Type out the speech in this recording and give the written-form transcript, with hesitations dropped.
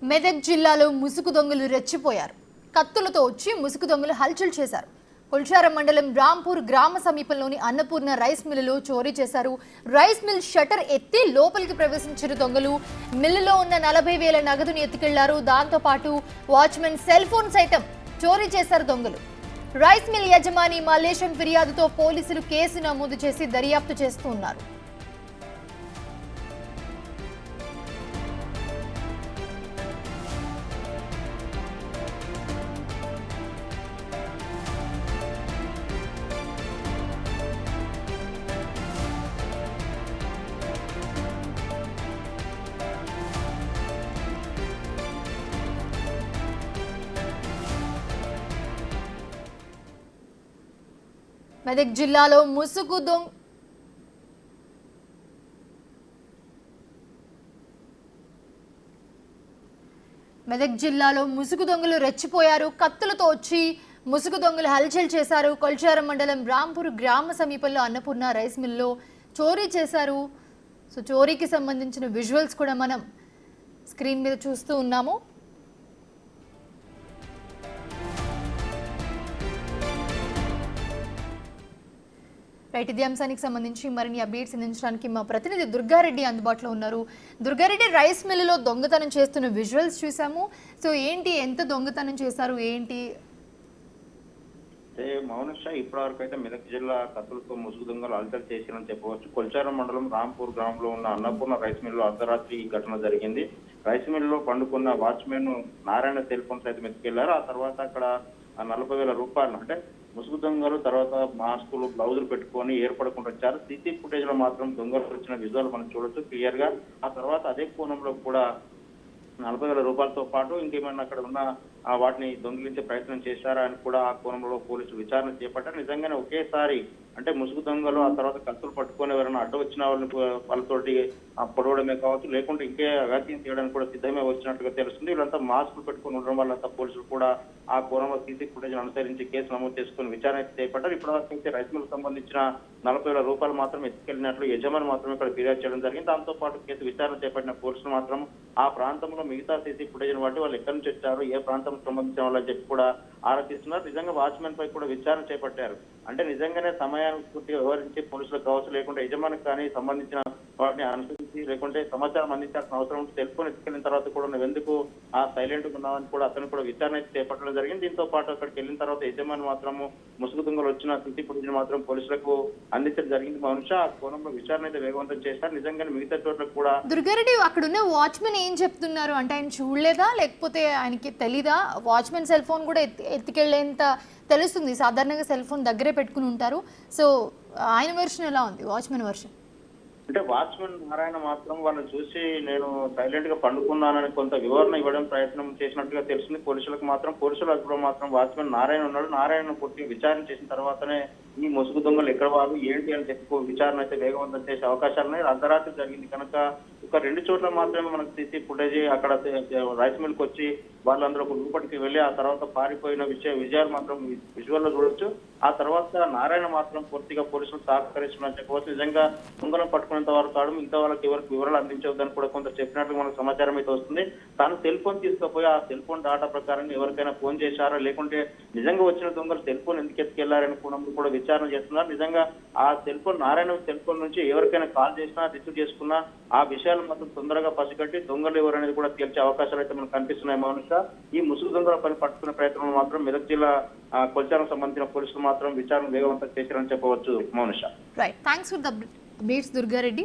మెదక్ జిల్లాలో ముసుగు దొంగలు రెచ్చిపోయారు. కత్తులతో వచ్చి ముసుగు దొంగలు హల్చల్ చేశారు. కొల్చారం మండలం రాంపూర్ గ్రామ సమీపంలోని అన్నపూర్ణ రైస్ మిల్లులో చోరీ చేశారు. రైస్ మిల్ షట్టర్ ఎత్తి లోపలికి ప్రవేశించిన దొంగలు మిల్లులో ఉన్న 40,000 నగదుని ఎత్తుకెళ్లారు. దాంతో పాటు వాచ్మెన్ సెల్ ఫోన్ సైతం చోరీ చేశారు దొంగలు. రైస్ మిల్ యజమాని మల్లేశం ఫిర్యాదుతో పోలీసులు కేసు నమోదు చేసి దర్యాప్తు చేస్తూ ఉన్నారు. మెదక్ జిల్లాలో ముసుగు దొంగలు రెచ్చిపోయారు. కత్తులతో వచ్చి ముసుగు దొంగలు హల్చల్ చేశారు. కొల్చారం మండలం రాంపూర్ గ్రామ సమీపంలో అన్నపూర్ణ రైస్ మిల్లో చోరీ చేశారు. సో చోరీకి సంబంధించిన విజువల్స్ కూడా మనం స్క్రీన్ మీద చూస్తూ ఉన్నాము. రైట్, ఇదే అంశానికి సంబంధించి మరిన్ని అప్డేట్స్ అందించడానికి మా ప్రతినిధి దుర్గారెడ్డి అందుబాటులో ఉన్నారు. దుర్గారెడ్డి, రైస్ మిల్లులో దొంగతనం చేస్తున్న విజువల్స్ చూసాము. సో ఏంటి, ఎంత దొంగతనం చేశారు ఏంటి? మౌనిష, ఇప్పటివరకు అయితే మెదక్ జిల్లా కత్తులతో ముసుగు దొంగలు అలచల్ చేశారని చెప్పవచ్చు. కొల్చారం మండలం రాంపూర్ గ్రామంలో ఉన్న అన్నపూర్ణ రైస్ మిల్లు అర్ధరాత్రి ఈ ఘటన జరిగింది. రైస్ మిల్లులో పండుకున్న వాచ్మెన్ నారాయణ సెల్ ఫోన్ సైతం ఎత్తుకెళ్లారు. ఆ తర్వాత అక్కడ 40,000 రూపాయలు అంటే ముసుగు దొంగలు తర్వాత మాస్కులు గ్లౌజులు పెట్టుకొని ఏర్పడకుండా వచ్చారు. సీసీ ఫుటేజ్ లో మాత్రం దొంగలు వచ్చిన విజువల్ మనం చూడొచ్చు క్లియర్ గా. ఆ తర్వాత అదే కోణంలో కూడా 40,000 రూపాయలతో పాటు ఇంకేమైనా అక్కడ ఉన్న వాటిని దొంగిలించే ప్రయత్నం చేశారా అని కూడా ఆ కోణంలో పోలీసులు విచారణ చేపట్టారు. నిజంగానే ఒకేసారి అంటే ముసుగు దొంగలు ఆ తర్వాత కత్తులు పట్టుకొని ఎవరైనా అడ్డు వచ్చిన వాళ్ళతోటి పొడవడమే కావచ్చు, లేకుంటే ఇంకే అగత్యం చేయడానికి కూడా సిద్ధమే వచ్చినట్టుగా తెలుస్తుంది. వీళ్ళంతా మాస్కులు పెట్టుకుని ఉండడం వల్ల పోలీసులు కూడా ఆ కోణంలో సీసీ ఫుటేజ్ అనుసరించి కేసు నమోదు చేసుకుని విచారణ చేపట్టారు. ఇప్పటివరకు అయితే రైస్ మిల్కు సంబంధించిన 40,000 రూపాయలు మాత్రం ఎత్తుకెళ్లినట్లు యజమాని మాత్రం ఇక్కడ ఫిర్యాదు చేయడం జరిగింది. దాంతో పాటు కేసు విచారణ చేపట్టిన పోలీసులు మాత్రం ఆ ప్రాంతంలో మిగతా సీసీ ఫుటేజ్ బట్టి వాళ్ళు ఎక్కడి నుంచి వచ్చారు, ఏ ప్రాంతం సంబంధించిన వాళ్ళని చెప్పి కూడా ఆరోపిస్తున్నారు. నిజంగా వాచ్మెన్ పై కూడా విచారణ చేపట్టారు. అంటే నిజంగానే సమయానికి పూర్తిగా వివరించి పోలీసులకు కావచ్చు, లేకుంటే యజమానికి కానీ సంబంధించిన వాటిని అనుసరించి లేకుంటే సమాచారం అందించాల్సిన అవసరం ఉంటే తెలుసుకొని ఎత్తుకెళ్లిన తర్వాత కూడా నువ్వు ఎందుకు ఆ సైలెంట్ ఉన్నావని కూడా అతను కూడా విచారణ చేపట్టడం జరిగింది. దీంతో పాటు అక్కడికి వెళ్ళిన తర్వాత యజమాని మాత్రము ముసుగు దొంగలు వచ్చిన సీసీ ఫుటేజ్ మాత్రం పోలీసులకు అందించడం జరిగింది. మనుష ఆ కోణంలో విచారణ అయితే వేగవంతం చేశారు. నిజంగానే మిగతా చోట్ల కూడా దుర్గారెడ్డి, అక్కడున్న వాచ్మెన్ ఏం చెప్తున్నారు అంటే ఆయన చూడలేదా లేకపోతే ఆయనకి తెలీదా? వాచ్మెన్ సెల్ ఫోన్ కూడా ఎత్తుకెళ్లేంత తెలుస్తుంది, సాధారణంగా సెల్ ఫోన్ దగ్గరే పెట్టుకుని ఉంటారు. సో ఆయన వెర్షన్ ఎలా ఉంది, వాచ్మెన్ వెర్షన్? అంటే వాచ్మెన్ నారాయణ మాత్రం వాళ్ళని చూసి నేను సైలెంట్ గా పండుకున్నానని కొంత వివరణ ఇవ్వడం ప్రయత్నం చేసినట్టుగా తెలుస్తుంది పోలీసులకు మాత్రం. పోలీసులు అప్పుడు మాత్రం వాచ్మెన్ నారాయణ ఉన్నాడు, నారాయణ పూర్తిగా విచారణ చేసిన తర్వాతనే ఈ ముసుగు దొంగలు ఎక్కడ వారు ఏంటి అని చెప్పి విచారణ అయితే వేగవంతం చేసే అవకాశాలు ఉన్నాయి. అర్ధరాత్రి జరిగింది కనుక ఒక 2 చోట్ల మాత్రమే మనకు సీసీ ఫుటేజ్ అక్కడ రైస్ మిల్కి వచ్చి వాళ్ళందరూ ఒక రూపటికి వెళ్ళి ఆ తర్వాత పారిపోయిన విజయాలు మాత్రం విజువల్ లో చూడొచ్చు. ఆ తర్వాత నారాయణ మాత్రం పూర్తిగా పోలీసులు సహకరిస్తున్నారని చెప్పవచ్చు. నిజంగా దొంగలను పట్టుకునేంత వరకు కాదు, మిగతా వాళ్ళకి ఎవరికి వివరాలు అందించవద్దని కూడా కొంత చెప్పినట్లు మనకు సమాచారం అయితే వస్తుంది. తాను సెల్ ఫోన్ తీసుకుపోయి ఆ సెల్ ఫోన్ డాటా ప్రకారం ఎవరికైనా ఫోన్ చేశారా, లేకుంటే నిజంగా వచ్చిన దొంగలు సెల్ ఫోన్ ఎందుకు ఎత్తుకెళ్లారని కూడా విచారణ చేస్తున్నారు. నిజంగా ఆ cell phone Narayana cell phone నుంచి ఎవరికైనా కాల్ చేసినా రిసీవ్ చేసుకున్నా ఆ విషయాలు మాత్రం తొందరగా పసిగట్టి దొంగలు ఎవరనేది కూడా తేల్చే అవకాశాలు అయితే మనకు కనిపిస్తున్నాయి. మౌనిక, ఈ ముసుగు దొంగల పని పట్టుకునే ప్రయత్నం మాత్రం మెదక్ జిల్లా కొల్చారం సంబంధించిన పోలీసులు మాత్రం విచారణ వేగవంతం చేశారని చెప్పవచ్చు. Mounisha, right, thanks for the updates Durga Reddy.